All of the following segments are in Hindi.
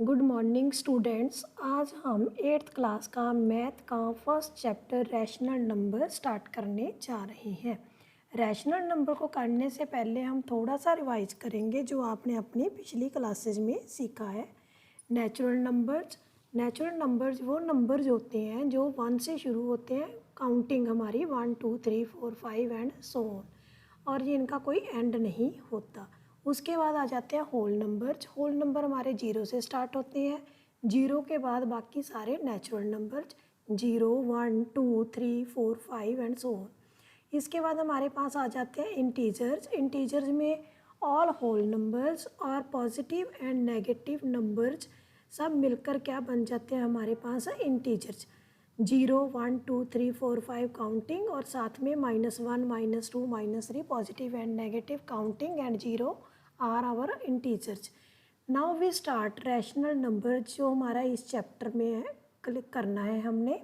Good morning students. आज हम 8th क्लास का मैथ का first chapter rational number start करने जा रहे हैं। रैशनल नंबर को करने से पहले हम थोड़ा सा रिवाइज करेंगे जो आपने अपनी पिछली क्लासेज में सीखा है। नेचुरल नंबर्स वो नंबर्स होते हैं जो 1 से शुरू होते हैं, काउंटिंग हमारी 1 2 3 4 5 एंड सो ऑन, और ये इनका कोई एंड नहीं होता। उसके बाद आ जाते हैं होल नंबर्स। होल नंबर हमारे 0 से स्टार्ट होते हैं। 0 के बाद बाकी सारे natural numbers 0 1 2 3 4 5 and so on. इसके बाद हमारे पास आ जाते हैं इंटीजर्स। इंटीजर्स में ऑल होल नंबर्स और पॉजिटिव एंड नेगेटिव नंबर्स सब मिलकर क्या बन जाते हैं हमारे पास इंटीजर्स। 0 1 2 3 4 5 काउंटिंग और साथ में -1 -2 -3 positive and negative counting and 0 are our integers. Now we start rational number जो हमारा इस चैप्टर में है, क्लिक करना है हमने।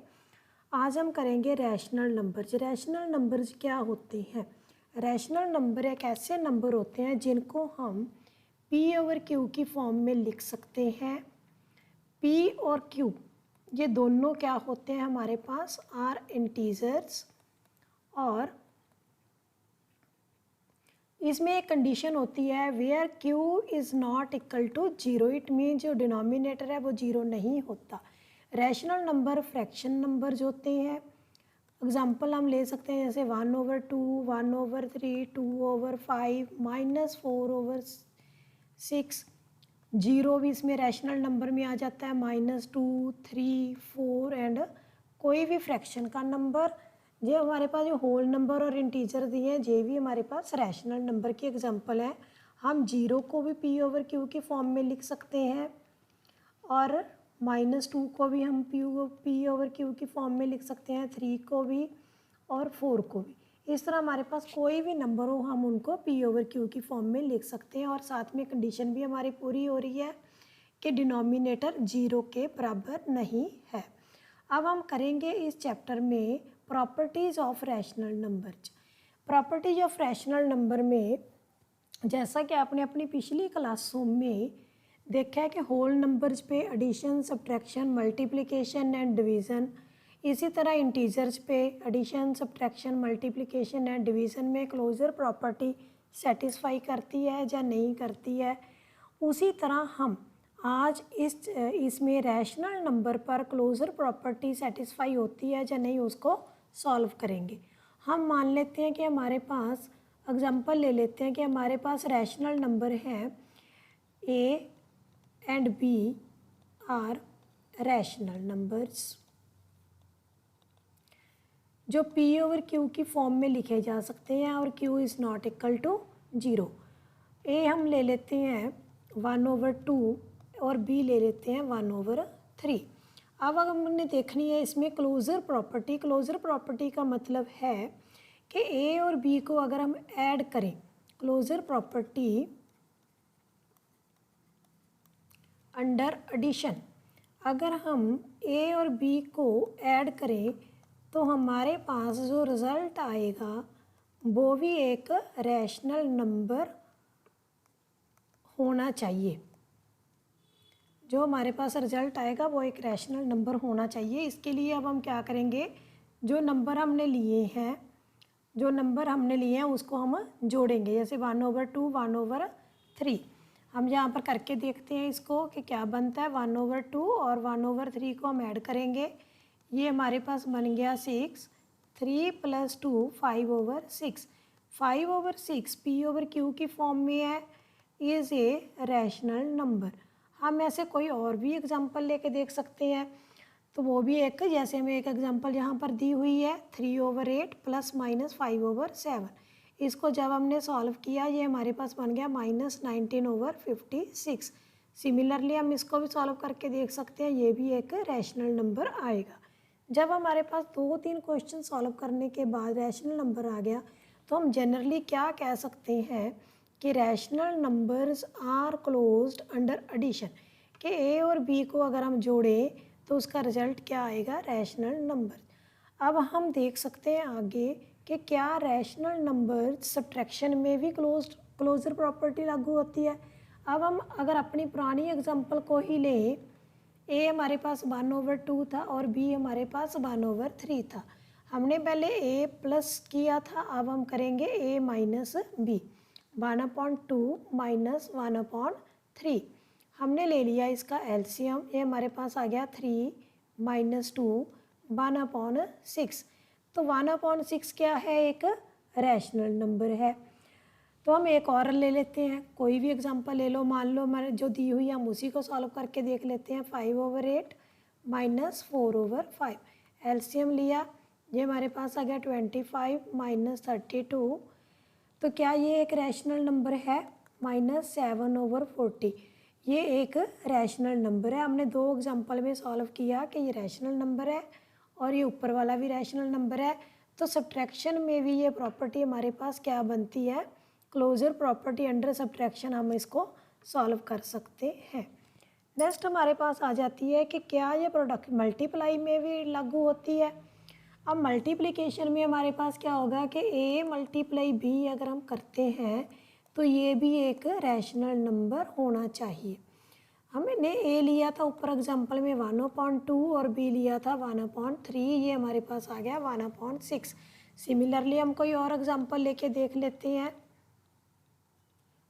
आज हम करेंगे रैशनल नंबर्स। रैशनल नंबर्स क्या होते हैं? रैशनल नंबर एक ऐसे नंबर होते हैं जिनको हम P/Q की फॉर्म में लिख सकते हैं। P और Q ये दोनों क्या होते हैं हमारे पास आर इंटीजर्स, और इसमें एक कंडीशन होती है where Q is not equal to 0। It mean जो डिनोमिनेटर है वो 0 नहीं होता। रैशनल नंबर फ्रैक्शन नंबर्स होते हैं। एग्जांपल हम ले सकते हैं जैसे 1/2, 1/3, 2/5, -4/6। 0 भी इसमें रैशनल नंबर में आ जाता है, -2 3 4 एंड कोई भी फ्रैक्शन का नंबर। ये हमारे पास जो होल नंबर और इंटीजर दिए हैं ये भी हमारे पास रैशनल नंबर की एग्जांपल है। हम 0 को भी P/Q की फॉर्म में लिख सकते हैं और -2 को भी हम P/Q की फॉर्म में लिख सकते हैं, 3 को भी और 4 को भी। इस तरह हमारे पास कोई भी नंबर हो हम उनको P/Q की फॉर्म में लिख सकते हैं, और साथ में कंडीशन भी हमारी पूरी हो रही है कि डिनोमिनेटर 0 के बराबर नहीं है। अब हम करेंगे इस चैप्टर में properties of rational numbers. Properties of rational number में जैसा कि आपने अपनी पिछली क्लासों में देखा है कि होल नंबर्स पे addition, subtraction, multiplication and division, इसी तरह इंटीजर्स पे addition, subtraction, multiplication and division में क्लोजर प्रॉपर्टी सेटिस्फाई करती है या नहीं करती है। उसी तरह हम आज इसमें रैशनल नंबर पर क्लोजर प्रॉपर्टी सेटिस्फाई होती है या नहीं उसको सॉल्व करेंगे। हम मान लेते हैं कि हमारे पास एग्जांपल ले लेते हैं कि हमारे पास रैशनल नंबर है A and B are rational numbers जो P/Q की फॉर्म में लिखे जा सकते हैं और Q is not equal to 0। A हम ले लेते हैं 1/2 और B ले लेते हैं 1/3। अब अगर हमने देखनी है इसमें क्लोजर प्रॉपर्टी। क्लोजर प्रॉपर्टी का मतलब है कि A और B को अगर हम ऐड करें, क्लोजर प्रॉपर्टी अंडर एडिशन, अगर हम A और B को ऐड करें तो हमारे पास जो रिज़ल्ट आएगा वो भी एक रैशनल नंबर होना चाहिए। जो हमारे पास रिजल्ट आएगा वो एक रैशनल नंबर होना चाहिए। इसके लिए अब हम क्या करेंगे, जो नंबर हमने लिए हैं उसको हम जोड़ेंगे। जैसे 1/2 1/3 हम यहाँ पर करके देखते हैं इसको कि क्या बनता है। 1/2 और 1/3 को हम ऐड करेंगे, ये हमारे पास बन गया 6। 3 + 2 5/6। 5/6 P/Q की फॉर्म में है, इज़ ए रैशनल नंबर। हम ऐसे कोई और भी एग्जांपल लेके देख सकते हैं, तो वो भी एक, जैसे में एक एग्जांपल यहाँ पर दी हुई है 3/8 ± 5/7। इसको जब हमने सॉल्व किया ये हमारे पास बन गया -19/56। सिमिलरली हम इसको भी सॉल्व करके देख सकते हैं, ये भी एक रैशनल नंबर आएगा। जब हमारे पास 2-3 क्वेश्चन सॉल्व करने के बाद रैशनल नंबर आ गया तो हम जनरली क्या कह सकते हैं कि rational numbers are closed under addition, कि A और B को अगर हम जोड़ें तो उसका रिजल्ट क्या आएगा, रैशनल नंबर। अब हम देख सकते हैं आगे कि क्या रैशनल नंबर सब्ट्रैक्शन में भी क्लोजर प्रॉपर्टी लागू होती है। अब हम अगर अपनी पुरानी एग्जांपल को ही लें, ए हमारे पास 1/2 था और बी हमारे पास 1/3 था। हमने पहले ए प्लस किया था, अब हम करेंगे ए माइनस बी। 1/2 माइनस 1/3 हमने ले लिया इसका एलसीएम, ये हमारे पास आ गया 3 माइनस 2 1/6। तो 1/6 क्या है, एक रैशनल नंबर है। तो हम एक और ले लेते हैं, कोई भी एग्जांपल ले लो, मान लो हमारे जो दी हुई है हम उसी को सॉल्व करके देख लेते हैं। 5/8 माइनस 4/5 एलसीएम लिया, ये हमारे पास आ गया 25 माइनस 32। तो क्या ये एक रैशनल नंबर है? -7/40 ये एक रैशनल नंबर है। हमने दो एग्जांपल में सॉल्व किया कि ये रैशनल नंबर है और ये ऊपर वाला भी रैशनल नंबर है। तो सब्ट्रैक्शन में भी ये प्रॉपर्टी हमारे पास क्या बनती है, क्लोजर प्रॉपर्टी अंडर सब्ट्रैक्शन हम इसको सॉल्व कर सकते हैं। नेक्स्ट हमारे पास आ जाती है कि क्या ये प्रोडक्ट मल्टीप्लाई में भी लागू होती है। अब मल्टीप्लिकेशन में हमारे पास क्या होगा कि a मल्टीप्लाई b अगर हम करते हैं तो ये भी एक रैशनल नंबर होना चाहिए। हमने a लिया था ऊपर एग्जांपल में 1/2 और b लिया था 1/3, ये हमारे पास आ गया 1/6। सिमिलरली हम कोई और एग्जांपल लेके देख लेते हैं।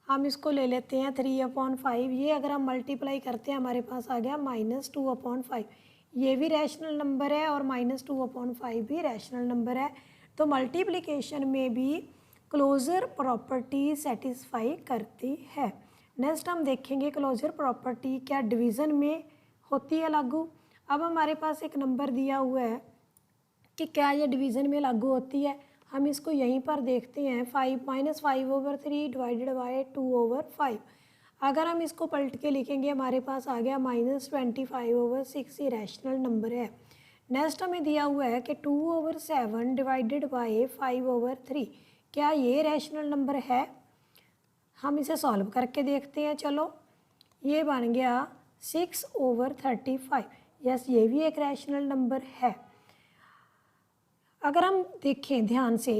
हम इसको ले लेते हैं 3/5, ये अगर हम मल्टीप्लाई करते हैं हमारे पास आ गया -2/5। ये भी रैशनल नंबर है और -2/5 भी रैशनल नंबर है। तो मल्टीप्लिकेशन में भी क्लोजर प्रॉपर्टी सेटिस्फाई करती है। नेक्स्ट हम देखेंगे क्लोजर प्रॉपर्टी क्या डिवीज़न में होती है लागू। अब हमारे पास एक नंबर दिया हुआ है कि क्या ये डिवीज़न में लागू होती है। हम इसको यहीं पर देखते हैं, 5/3 डिवाइडेड बाय 2/5। अगर हम इसको पलट के लिखेंगे हमारे पास आ गया -25/6, ये रैशनल नंबर है। नेक्स्ट हमें दिया हुआ है कि 2/7 डिवाइडेड बाय 5/3, क्या ये रैशनल नंबर है। हम इसे सॉल्व करके देखते हैं। चलो, ये बन गया 6/35। यस, ये भी एक रैशनल नंबर है। अगर हम देखें ध्यान से,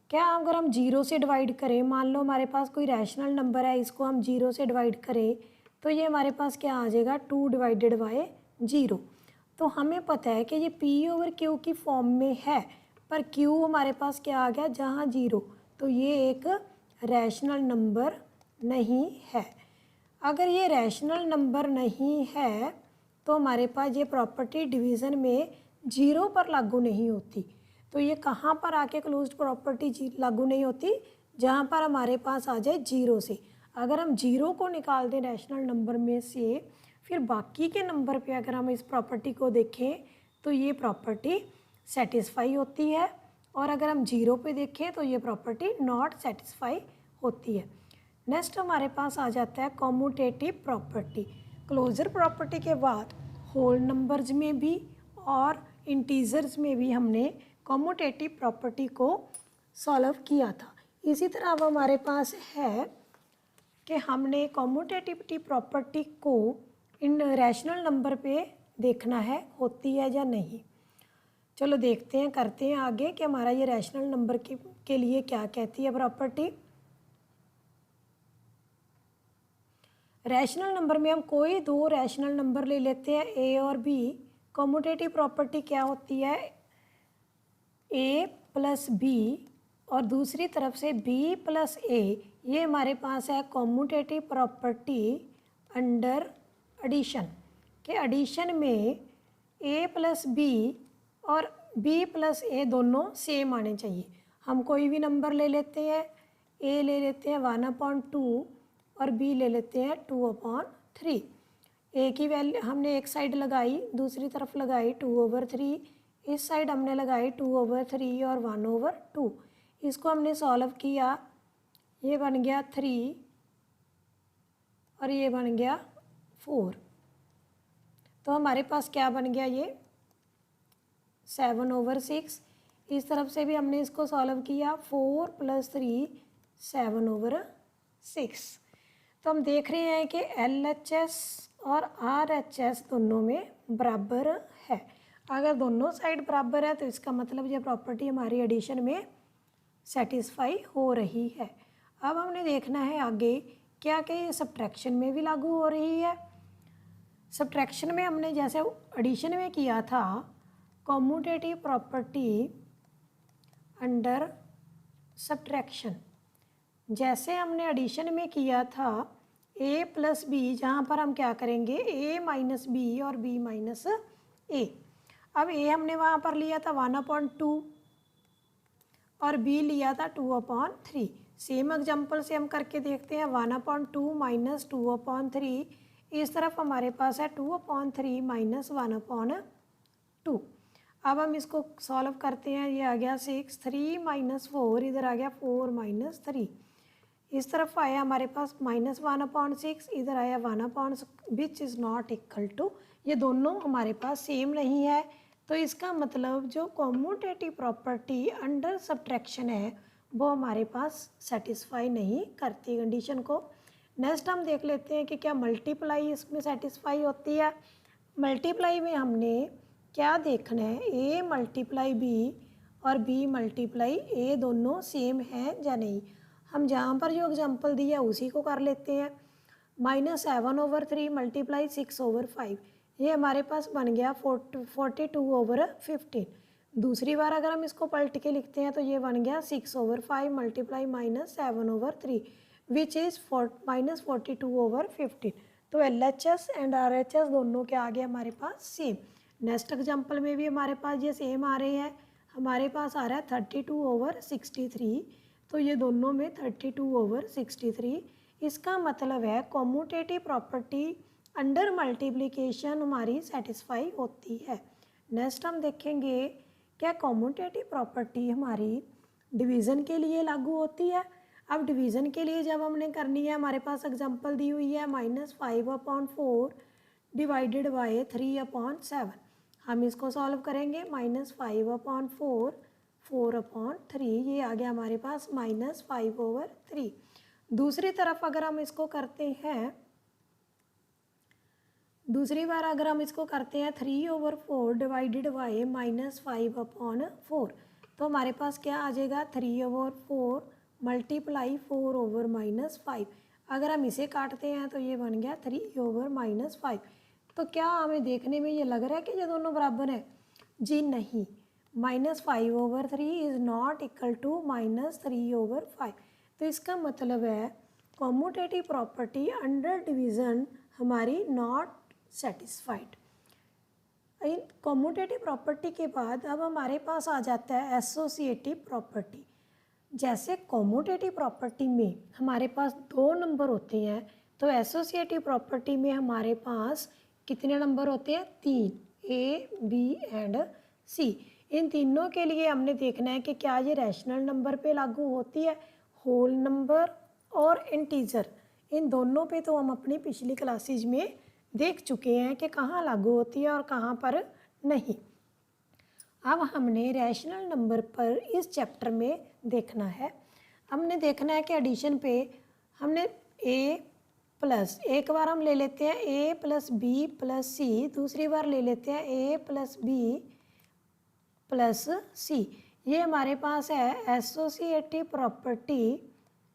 क्या अगर हम 0 से डिवाइड करें, मान लो हमारे पास कोई रैशनल नंबर है, इसको हम 0 से डिवाइड करें तो ये हमारे पास क्या आ जाएगा 2 डिवाइडेड बाय 0। तो हमें पता है कि ये P/Q की फॉर्म में है, पर Q हमारे पास क्या आ गया जहाँ 0, तो ये एक रैशनल नंबर नहीं है। अगर ये रैशनल नंबर नहीं है तो हमारे पास ये प्रॉपर्टी डिवीज़न में 0 पर लागू नहीं होती। तो ये कहाँ पर आके क्लोज्ड प्रॉपर्टी लागू नहीं होती, जहाँ पर हमारे पास आ जाए 0 से। अगर हम 0 को निकाल दें रैशनल नंबर में से, फिर बाकी के नंबर पे अगर हम इस प्रॉपर्टी को देखें तो ये प्रॉपर्टी सेटिस्फाई होती है, और अगर हम 0 पे देखें तो ये प्रॉपर्टी नॉट सेटिस्फाई होती है। नेक्स्ट हमारे पास आ जाता है कॉम्यूटेटिव प्रॉपर्टी। क्लोजर प्रॉपर्टी के बाद होल नंबर्स में भी और इंटीजर्स में भी हमने कॉम्यूटेटिव प्रॉपर्टी को सॉल्व किया था। इसी तरह अब हमारे पास है कि हमने कॉम्यूटेटिविटी प्रॉपर्टी को इन रैशनल नंबर पे देखना है होती है या नहीं। चलो देखते हैं, करते हैं आगे कि हमारा ये रैशनल नंबर के लिए क्या कहती है प्रॉपर्टी। रैशनल नंबर में हम कोई दो रैशनल नंबर ले लेते हैं, ए और बी। कॉम्यूटेटिव प्रॉपर्टी क्या होती है, ए प्लस बी और दूसरी तरफ से बी प्लस ए, ये हमारे पास है कॉम्यूटेटिव प्रॉपर्टी अंडर एडिशन। के एडिशन में ए प्लस बी और बी प्लस ए दोनों सेम आने चाहिए। हम कोई भी नंबर ले लेते हैं, ए ले लेते हैं 1/2 और बी ले लेते हैं 2/3। ए की वैल्यू हमने एक साइड लगाई, दूसरी तरफ लगाई 2/3, इस साइड हमने लगाई 2/3 और 1/2। इसको हमने सॉल्व किया, ये बन गया 3 और ये बन गया 4। तो हमारे पास क्या बन गया, ये 7/6। इस तरफ से भी हमने इसको सॉल्व किया, 4 + 3 7/6। तो हम देख रहे हैं कि LHS और RHS दोनों में बराबर है। अगर दोनों साइड बराबर है तो इसका मतलब ये प्रॉपर्टी हमारी एडिशन में सेटिस्फाई हो रही है। अब हमने देखना है आगे क्या कि ये सब्ट्रैक्शन में भी लागू हो रही है। सब्ट्रैक्शन में हमने जैसे एडिशन में किया था, कॉम्यूटेटिव प्रॉपर्टी अंडर सब्ट्रैक्शन, जैसे हमने एडिशन में किया था a प्लस बी, जहाँ पर हम क्या करेंगे a माइनस बी और b माइनस ए। अब a हमने वहाँ पर लिया था 1/2 और b लिया था 2/3। सेम एग्जाम्पल से हम करके देखते हैं। 1/2 माइनस 2/3, इस तरफ हमारे पास है 2/3 माइनस 1/2। अब हम इसको सॉल्व करते हैं। ये आ गया 6, 3 माइनस 4, इधर आ गया 4 माइनस 3। इस तरफ आया हमारे पास -1/6, इधर आया 1/, which is not equal to, ये दोनों हमारे पास सेम नहीं है। तो इसका मतलब जो कॉम्यूटेटिव प्रॉपर्टी अंडर सब्ट्रैक्शन है वो हमारे पास सेटिस्फाई नहीं करती कंडीशन को। नेक्स्ट हम देख लेते हैं कि क्या मल्टीप्लाई इसमें सेटिस्फाई होती है। मल्टीप्लाई में हमने क्या देखना है, a मल्टीप्लाई b और b मल्टीप्लाई a दोनों सेम हैं या नहीं। हम जहाँ पर जो एग्जांपल दिया उसी को कर लेते हैं। -7/3 मल्टीप्लाई 6/5, ये हमारे पास बन गया 42/15। दूसरी बार अगर हम इसको पलट के लिखते हैं तो ये बन गया 6/5 मल्टीप्लाई -7/3, विच इज़ -42/15। तो LHS एंड RHS दोनों के आगे हमारे पास सेम। नेक्स्ट एग्जांपल में भी हमारे पास ये सेम आ रहे हैं। हमारे पास आ रहा है 32/63, तो ये दोनों में 32/63। इसका मतलब है कॉम्यूटेटिव प्रॉपर्टी अंडर मल्टीप्लिकेशन हमारी सेटिस्फाई होती है। नेक्स्ट हम देखेंगे क्या कॉम्यूटेटिव प्रॉपर्टी हमारी डिवीज़न के लिए लागू होती है। अब डिवीज़न के लिए जब हमने करनी है, हमारे पास एग्जांपल दी हुई है -5/4 डिवाइडेड बाय 3/7। हम इसको सॉल्व करेंगे। -5/4 4/3, ये आ गया हमारे पास -5/3। दूसरी तरफ अगर हम इसको करते हैं, दूसरी बार अगर हम इसको करते हैं 3/4 डिवाइडेड बाय -5/4, तो हमारे पास क्या आ जाएगा 3/4 मल्टीप्लाई 4/-5। अगर हम इसे काटते हैं तो ये बन गया 3/-5। तो क्या हमें देखने में ये लग रहा है कि ये दोनों बराबर हैं? जी नहीं, -5/3 इज़ नॉट इक्वल टू -3/5। तो इसका मतलब है कॉम्यूटेटिव प्रॉपर्टी अंडर डिवीज़न हमारी नॉट सेटिस्फाइड। कॉम्यूटेटिव प्रॉपर्टी के बाद अब हमारे पास आ जाता है एसोसिएटिव प्रॉपर्टी। जैसे कॉम्यूटेटिव प्रॉपर्टी में हमारे पास 2 नंबर होते हैं, तो एसोसिएटिव प्रॉपर्टी में हमारे पास कितने नंबर होते हैं? 3, A, B एंड C। इन तीनों के लिए हमने देखना है कि क्या ये रैशनल नंबर पे लागू होती है, होल नंबर और इंटीजर। इन दोनों पे तो हम अपनी पिछली क्लासेज में देख चुके हैं कि कहाँ लागू होती है और कहाँ पर नहीं। अब हमने रैशनल नंबर पर इस चैप्टर में देखना है। हमने देखना है कि एडिशन पे हमने a प्लस, एक बार हम ले लेते हैं a प्लस बी प्लस सी, दूसरी बार ले लेते हैं a प्लस बी प्लस सी। ये हमारे पास है एसोसिएटिव प्रॉपर्टी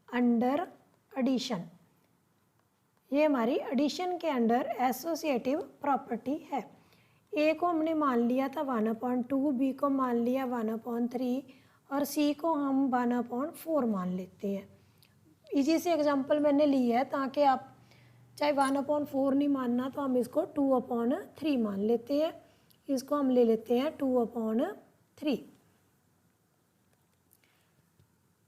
अंडर एडिशन। ये हमारी एडिशन के अंडर एसोसिएटिव प्रॉपर्टी है। ए को हमने मान लिया था 1/2, बी को मान लिया 1/3 और सी को हम 1/4 मान लेते हैं। इसी से एग्जांपल मैंने ली है ताकि आप चाहे 1/4 नहीं मानना तो हम इसको 2/3 मान लेते हैं। इसको हम ले लेते हैं 2/3।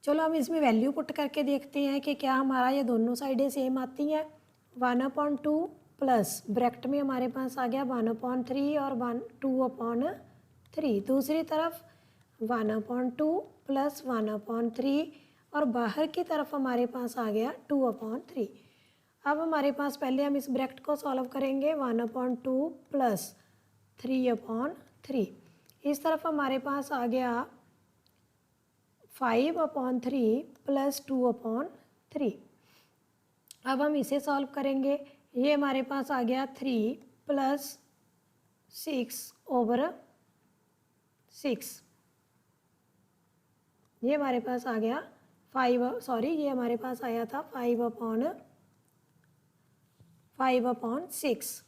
चलो हम इसमें वैल्यू पुट करके देखते हैं कि क्या हमारा ये दोनों साइडें सेम आती हैं। 1/2 प्लस ब्रैकेट में हमारे पास आ गया 1/3 और 2/3। दूसरी तरफ 1/2 प्लस 1/3 और बाहर की तरफ हमारे पास आ गया 2/3। अब हमारे पास पहले हम इस ब्रैकेट को सॉल्व करेंगे। 1/2 प्लस 3/3, इस तरफ हमारे पास आ गया 5/3 प्लस 2/3। अब हम इसे सॉल्व करेंगे। ये हमारे पास आ गया 3 प्लस 6/6। ये हमारे पास आ गया ये हमारे पास आया था 5/3। 5/6।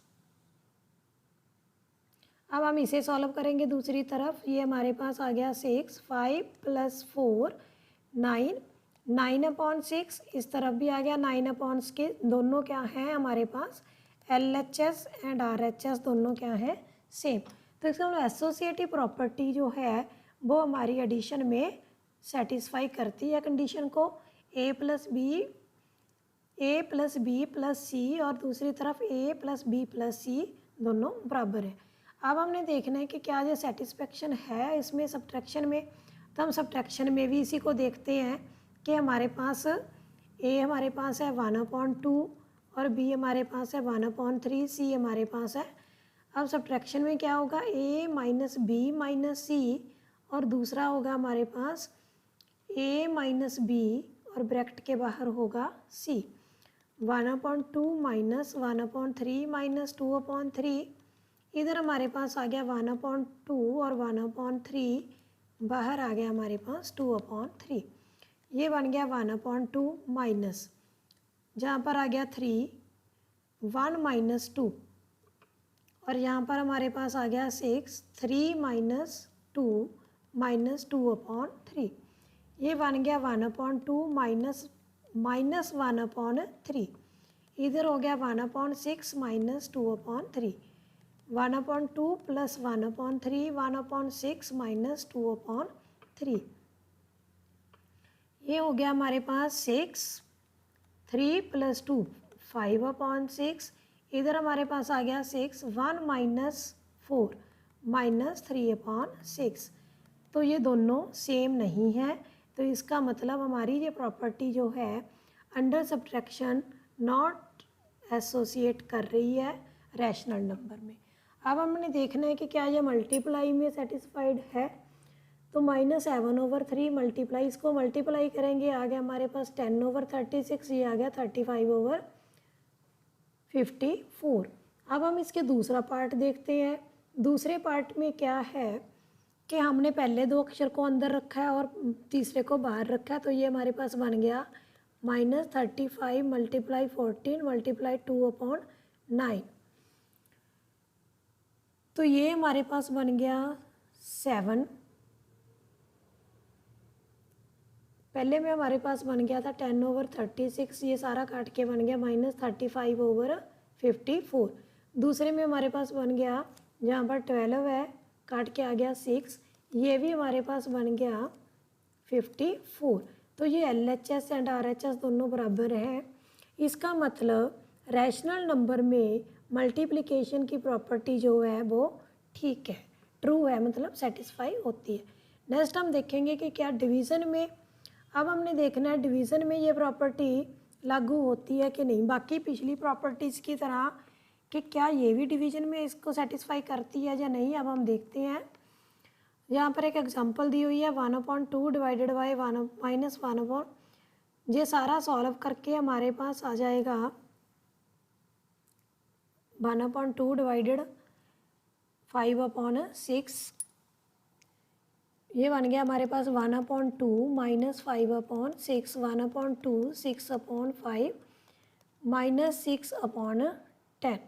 अब हम इसे सॉल्व करेंगे दूसरी तरफ। ये हमारे पास आ गया 6, 5 + 4 9, 9/6। इस तरफ भी आ गया 9/6। दोनों क्या हैं हमारे पास, LHS एंड RHS दोनों क्या है, सेम। तो इसका मतलब एसोसिएटिव प्रॉपर्टी जो है वो हमारी एडिशन में सेटिस्फाई करती है कंडीशन को। A + B + C और दूसरी तरफ A + B + C दोनों बराबर है। अब हमने देखना है कि क्या ये सेटिस्फेक्शन है इसमें सब्ट्रैक्शन में। तो हम सब्ट्रैक्शन में भी इसी को देखते हैं कि हमारे पास A हमारे पास है 1/2 और B हमारे पास है 1/3, C हमारे पास है। अब सब्ट्रैक्शन में क्या होगा, A - B - C और दूसरा होगा हमारे पास A - B और ब्रैकेट के बाहर होगा C। 1/2 - 1/3 - 2/3। इधर हमारे पास आ गया 1/2 और 1/3, बाहर आ गया हमारे पास 2/3। ये बन गया 1/2 माइनस, जहाँ पर आ गया 3, 1 - 2 और यहाँ पर हमारे पास आ गया 6, 3 - 2 - 2/3। ये बन गया 1/2 माइनस 1/3। इधर हो गया 1/6 - 2/3। 1/2 + 1/3, 1/6 - 2/3। ये हो गया हमारे पास 6, 3 + 2 5/6। इधर हमारे पास आ गया 6, 1 - 4 -3/6। तो ये दोनों सेम नहीं है। तो इसका मतलब हमारी ये प्रॉपर्टी जो है अंडर सब्ट्रैक्शन नॉट एसोसिएट कर रही है रैशनल नंबर में। अब हमने देखना है कि क्या ये मल्टीप्लाई में सेटिस्फाइड है। तो -7/3 मल्टीप्लाई, इसको मल्टीप्लाई करेंगे, आ गया हमारे पास 10/36, ये आ गया 35/54। अब हम इसके दूसरा पार्ट देखते हैं। दूसरे पार्ट में क्या है कि हमने पहले दो अक्षर को अंदर रखा है और तीसरे को बाहर रखा है। तो ये हमारे पास बन गया -35 × 14 × 2/9। तो ये हमारे पास बन गया 7। पहले में हमारे पास बन गया था 10/36, ये सारा काट के बन गया -35/54। दूसरे में हमारे पास बन गया, जहाँ पर 12 है काट के आ गया 6, ये भी हमारे पास बन गया 54। तो ये LHS एंड RHS दोनों बराबर है। इसका मतलब रैशनल नंबर में मल्टीप्लिकेशन की प्रॉपर्टी जो है वो ठीक है, ट्रू है, मतलब सेटिस्फाई होती है। नेक्स्ट हम देखेंगे कि क्या डिवीज़न में, अब हमने देखना है डिवीज़न में ये प्रॉपर्टी लागू होती है कि नहीं, बाकी पिछली प्रॉपर्टीज़ की तरह कि क्या ये भी डिवीज़न में इसको सेटिस्फाई करती है या नहीं। अब हम देखते हैं, यहाँ पर एक एग्जांपल दी हुई है 1/2 डिवाइडेड बाई -1/, ये सारा सॉल्व करके हमारे पास आ जाएगा 1/2 डिवाइडेड 5/6। ये बन गया हमारे पास 1/2 - 5/6, 1/2 6/5 -6/10।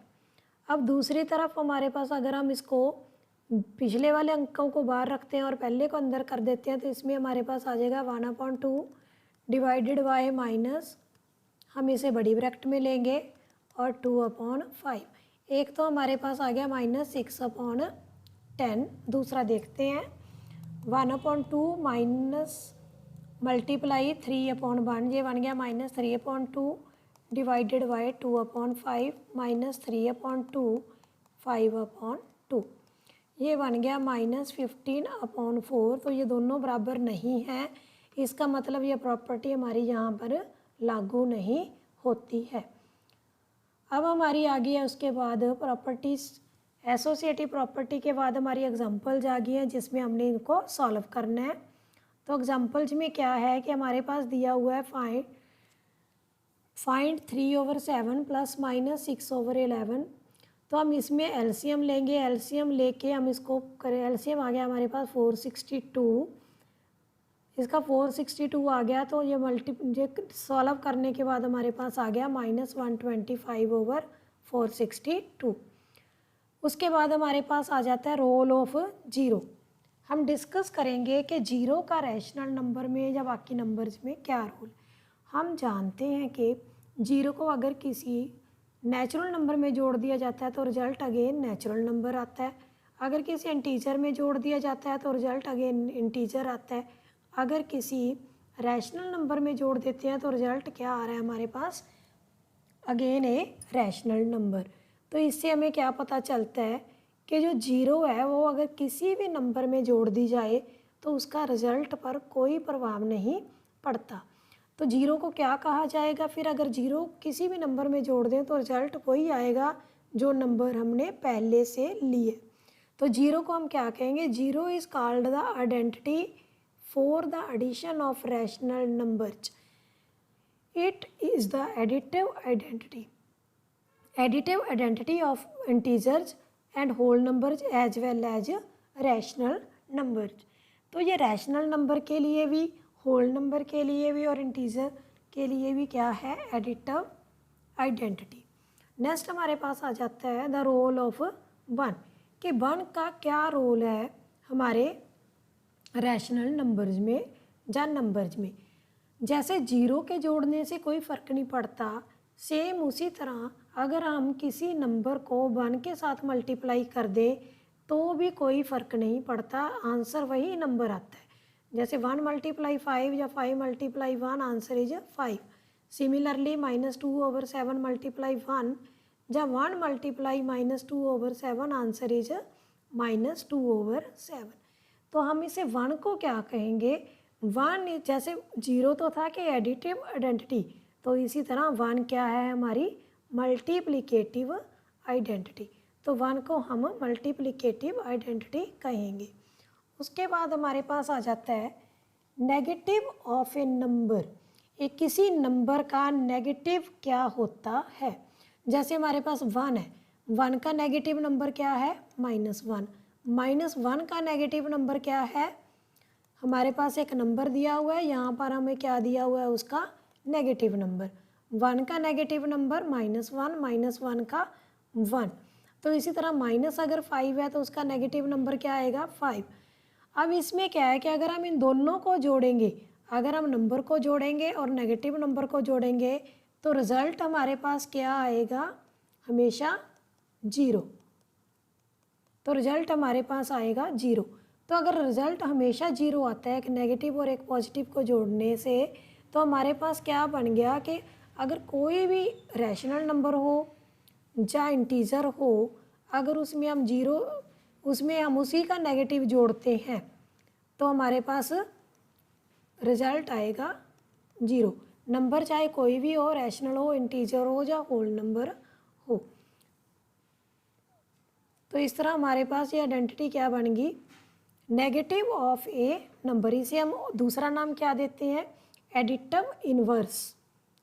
अब दूसरी तरफ हमारे पास अगर हम इसको पिछले वाले अंकों को बाहर रखते हैं और पहले को अंदर कर देते हैं, तो इसमें हमारे पास आ जाएगा 1/2 डिवाइडेड बाय माइनस, हम इसे बड़ी ब्रैकेट में लेंगे, और 2/5। एक तो हमारे पास आ गया -6/10। दूसरा देखते हैं 1/2 माइनस मल्टीप्लाई 3/1, ये बन गया -3/2 डिवाइडेड बाय 2/5 -3/2 5/2, ये बन गया -15/4। तो ये दोनों बराबर नहीं है, इसका मतलब ये प्रॉपर्टी हमारी यहाँ पर लागू नहीं होती है। अब हमारी आ गई है उसके बाद प्रॉपर्टीज़, एसोसिएटिव प्रॉपर्टी के बाद हमारी एग्जांपल्स आ गई हैं जिसमें हमने इनको सॉल्व करना है। तो एग्जांपल्स में क्या है कि हमारे पास दिया हुआ है फाइंड 3/7 ± 6/11। तो हम इसमें एलसीएम लेंगे, एलसीएम लेके हम इसको करें, एलसीएम आ गया हमारे पास 462, इसका 462 आ गया। तो ये सॉल्व करने के बाद हमारे पास आ गया -125/1, 462। उसके बाद हमारे पास आ जाता है रोल ऑफ ज़ीरो। हम डिस्कस करेंगे कि ज़ीरो का रैशनल नंबर में या बाकी नंबर्स में क्या रोल। हम जानते हैं कि ज़ीरो को अगर किसी नेचुरल नंबर में जोड़ दिया जाता है तो रिज़ल्ट अगेन नेचुरल नंबर आता है। अगर किसी इंटीजर में जोड़ दिया जाता है तो रिज़ल्ट अगेन इंटीजर आता है। अगर किसी रैशनल नंबर में जोड़ देते हैं तो रिज़ल्ट क्या आ रहा है हमारे पास, अगेन ए रैशनल नंबर। तो इससे हमें क्या पता चलता है कि जो ज़ीरो है वो अगर किसी भी नंबर में जोड़ दी जाए तो उसका रिज़ल्ट पर कोई प्रभाव नहीं पड़ता। तो ज़ीरो को क्या कहा जाएगा फिर, अगर ज़ीरो किसी भी नंबर में जोड़ दें तो रिज़ल्ट वही आएगा जो नंबर हमने पहले से लिए। तो ज़ीरो को हम क्या कहेंगे, zero is called the identity for the addition of rational numbers. It is the additive identity of integers and whole numbers as well as rational numbers। तो ये रैशनल नंबर के लिए भी, होल नंबर के लिए भी और इंटीजर के लिए भी क्या है, एडिटिव आइडेंटिटी। नेक्स्ट हमारे पास आ जाता है द रोल ऑफ वन, कि वन का क्या रोल है हमारे रैशनल नंबर्स में या नंबर्स में। जैसे ज़ीरो के जोड़ने से कोई फ़र्क नहीं पड़ता, सेम उसी तरह अगर हम किसी नंबर को वन के साथ मल्टीप्लाई कर दें तो भी कोई फ़र्क नहीं पड़ता, आंसर वही नंबर आता है। जैसे 1 × 5 या 5 × 1 आंसर इज 5। सिमिलरली -2/7 × 1 या 1 × -2/7 आंसर इज -2/7। तो हम इसे वन को क्या कहेंगे, वन जैसे ज़ीरो तो था कि एडिटिव आइडेंटिटी, तो इसी तरह वन क्या है हमारी मल्टीप्लिकेटिव आइडेंटिटी। तो वन को हम मल्टीप्लिकेटिव आइडेंटिटी कहेंगे। उसके बाद हमारे पास आ जाता है नेगेटिव ऑफ ए नंबर। एक किसी नंबर का नेगेटिव क्या होता है। जैसे हमारे पास वन है, वन का नेगेटिव नंबर क्या है, -1। -1 का नेगेटिव नंबर क्या है, हमारे पास एक नंबर दिया हुआ है, यहाँ पर हमें क्या दिया हुआ है, उसका नेगेटिव नंबर। 1 का नेगेटिव नंबर -1, -1 का 1। तो इसी तरह माइनस अगर 5 है तो उसका नेगेटिव नंबर क्या आएगा, 5। अब इसमें क्या है कि अगर हम इन दोनों को जोड़ेंगे, अगर हम नंबर को जोड़ेंगे और नेगेटिव नंबर को जोड़ेंगे तो रिज़ल्ट हमारे पास क्या आएगा, हमेशा 0। तो रिज़ल्ट हमारे पास आएगा 0। तो अगर रिज़ल्ट हमेशा 0 आता है, एक नेगेटिव और एक पॉजिटिव को जोड़ने से, तो हमारे पास क्या बन गया कि अगर कोई भी रैशनल नंबर हो या इंटीजर हो, अगर उसमें हम उसी का नेगेटिव जोड़ते हैं तो हमारे पास रिज़ल्ट आएगा 0। नंबर चाहे कोई भी हो, रैशनल हो, इंटीजर हो या होल नंबर हो। तो इस तरह हमारे पास ये आइडेंटिटी क्या बन गई, नेगेटिव ऑफ ए नंबर। इसे हम दूसरा नाम क्या देते हैं, एडिटिव इनवर्स।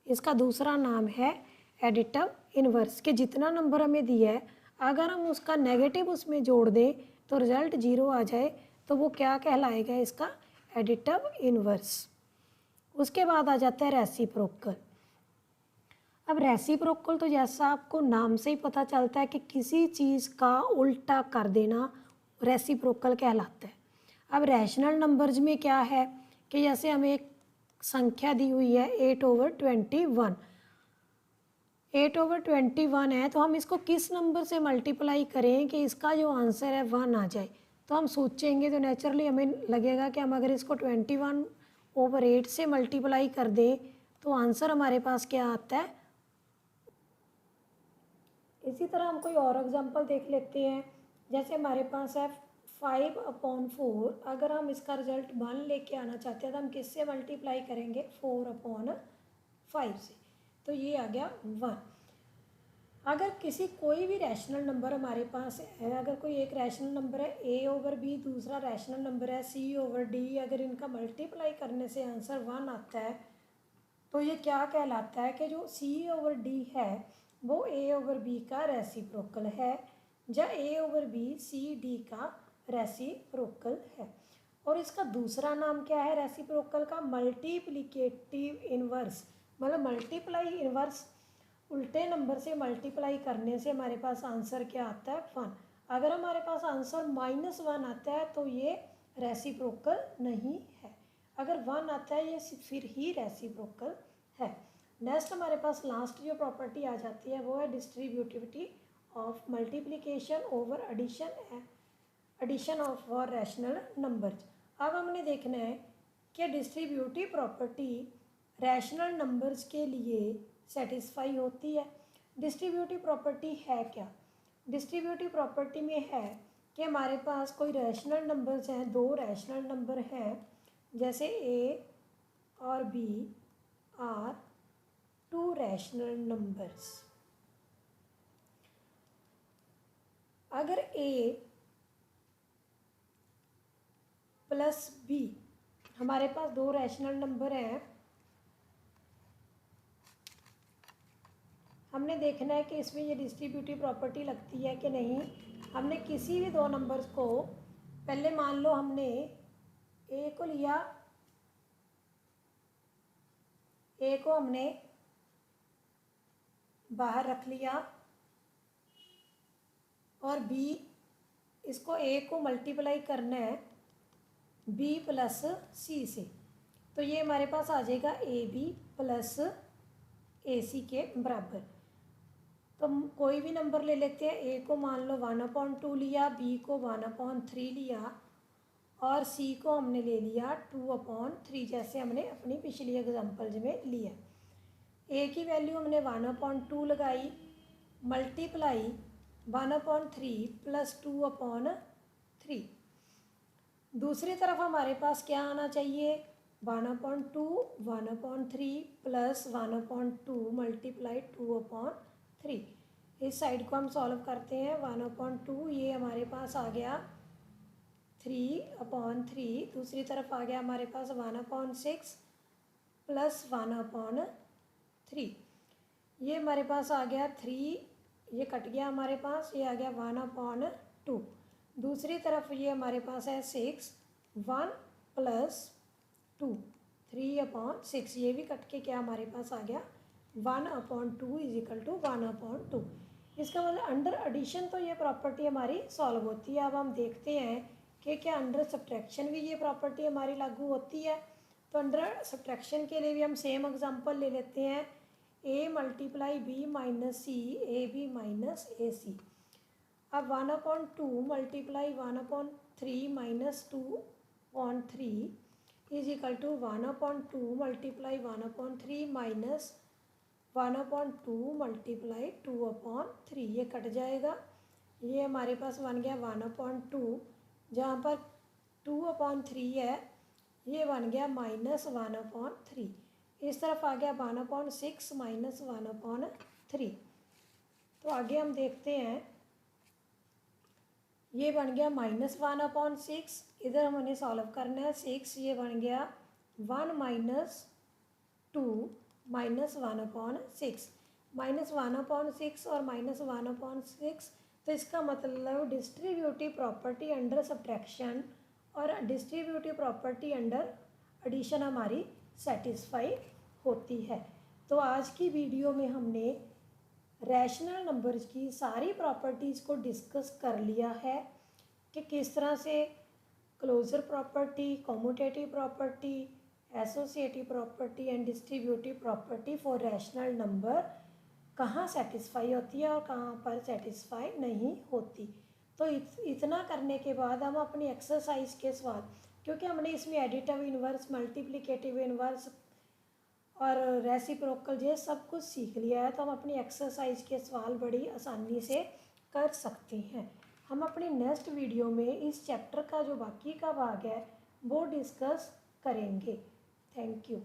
इसका दूसरा नाम है एडिटिव इनवर्स, कि जितना नंबर हमें दिया है अगर हम उसका नेगेटिव उसमें जोड़ दें तो रिज़ल्ट 0 आ जाए तो वो क्या कहलाएगा, इसका एडिटिव इनवर्स। उसके बाद आ जाता है रेसिप्रोकल। अब रेसिप्रोकल तो जैसा आपको नाम से ही पता चलता है कि किसी चीज़ का उल्टा कर देना रेसिप्रोकल कहलाता है। अब रैशनल नंबर्स में क्या है कि जैसे हमें एक संख्या दी हुई है 8/21, 8/21 है, तो हम इसको किस नंबर से मल्टीप्लाई करें कि इसका जो आंसर है 1 आ जाए। तो हम सोचेंगे तो नेचुरली हमें लगेगा कि हम अगर इसको 21/8 से मल्टीप्लाई कर दें तो आंसर हमारे पास क्या आता है। इसी तरह हम कोई और एग्जांपल देख लेते हैं। जैसे हमारे पास है 5/4, अगर हम इसका रिजल्ट 1 लेके आना चाहते हैं तो हम किससे मल्टीप्लाई करेंगे, 4/5 से। तो ये आ गया 1। अगर किसी कोई भी रैशनल नंबर हमारे पास है, अगर कोई एक रैशनल नंबर है a/b, दूसरा रैशनल नंबर है c/d, अगर इनका मल्टीप्लाई करने से आंसर 1 आता है तो ये क्या कहलाता है कि जो c/d है वो a/b का रेसिप्रोकल है या a/b c/d का रेसिप्रोकल है। और इसका दूसरा नाम क्या है रेसिप्रोकल का, मल्टीप्लिकेटिव इनवर्स, मतलब मल्टीप्लाई इनवर्स उल्टे नंबर से मल्टीप्लाई करने से हमारे पास आंसर क्या आता है 1। अगर हमारे पास आंसर -1 आता है तो ये रेसिप्रोकल नहीं है। अगर 1 आता है ये फिर ही रेसिप्रोकल है। नेक्स्ट हमारे पास लास्ट जो प्रॉपर्टी आ जाती है वो है distributivity of multiplication over addition of for rational numbers. अब हमने देखना है कि डिस्ट्रीब्यूटिव प्रॉपर्टी रैशनल नंबर्स के लिए सेटिस्फाई होती है। डिस्ट्रीब्यूटिव प्रॉपर्टी है क्या? डिस्ट्रीब्यूटिव प्रॉपर्टी में है कि हमारे पास कोई रैशनल नंबर्स हैं, दो रैशनल नंबर हैं, जैसे ए और B are two rational numbers. अगर ए प्लस बी हमारे पास दो रैशनल नंबर हैं, हमने देखना है कि इसमें ये डिस्ट्रीब्यूटिव प्रॉपर्टी लगती है कि नहीं। हमने किसी भी दो नंबर्स को, पहले मान लो हमने ए को लिया, ए को हमने बाहर रख लिया और बी, इसको ए को मल्टीप्लाई करना है बी प्लस सी से, तो ये हमारे पास आ जाएगा ए बी प्लस ए सी के बराबर। तो हम कोई भी नंबर ले लेते हैं, ए को मान लो 1/2 लिया, बी को 1/3 लिया और सी को हमने ले लिया 2/3, जैसे हमने अपनी पिछली एग्जांपल्स में लिया। ए की वैल्यू हमने 1/2 लगाई, मल्टीप्लाई 1/3 प्लस 2/3। दूसरी तरफ हमारे पास क्या आना चाहिए? 1/2 1/3 प्लस 1/2 मल्टीप्लाई 2/3। इस साइड को हम सॉल्व करते हैं। 1/2 ये हमारे पास आ गया 3/3। दूसरी तरफ आ गया हमारे पास 1/6 प्लस 1/3। ये हमारे पास आ गया 3, ये कट गया हमारे पास, ये आ गया 1/2। दूसरी तरफ ये हमारे पास है 6, 1 प्लस 2 3/6, ये भी कट के क्या हमारे पास आ गया 1/2 इज इक्वल टू 1/2। इसका मतलब अंडर एडिशन तो ये प्रॉपर्टी हमारी सॉल्व होती है। अब हम देखते हैं कि क्या अंडर सब्ट्रैक्शन भी ये प्रॉपर्टी हमारी लागू होती है। तो अंडर सब्ट्रैक्शन के लिए भी हम सेम एग्जांपल ले लेते हैं, A multiply B minus C, A B minus A C. अब 1/2 multiply 1/3 minus 2/3 is equal to 1/2 multiply 1/3 minus 1/2 multiply 2/3। ये कट जाएगा, ये हमारे पास बन गया 1/2, जहाँ पर 2/3 है ये बन गया -1/3। इस तरफ आ गया 1/6 माइनस 1/3। तो आगे हम देखते हैं, ये बन गया -1/6, इधर हमने सॉल्व करना है 6, ये बन गया 1 - 2 माइनस 1/6 -1/6 और -1/6। तो इसका मतलब डिस्ट्रीब्यूटिव प्रॉपर्टी अंडर सब्ट्रैक्शन और डिस्ट्रीब्यूटिव प्रॉपर्टी अंडर एडिशन हमारी सेटिस्फाई होती है। तो आज की वीडियो में हमने रैशनल नंबर्स की सारी प्रॉपर्टीज़ को डिस्कस कर लिया है कि किस तरह से closure property, commutative property, associative property and distributive property for rational number कहाँ सेटिस्फाई होती है और कहाँ पर सेटिस्फाई नहीं होती। तो इतना करने के बाद हम अपनी एक्सरसाइज के सवाल, क्योंकि हमने इसमें एडिटिव इन्वर्स, मल्टीप्लिकेटिव इन्वर्स और रेसिप्रोकल ये सब कुछ सीख लिया है, तो हम अपनी एक्सरसाइज के सवाल बड़ी आसानी से कर सकते हैं। हम अपनी नेक्स्ट वीडियो में इस चैप्टर का जो बाकी का भाग है वो डिस्कस करेंगे। Thank you.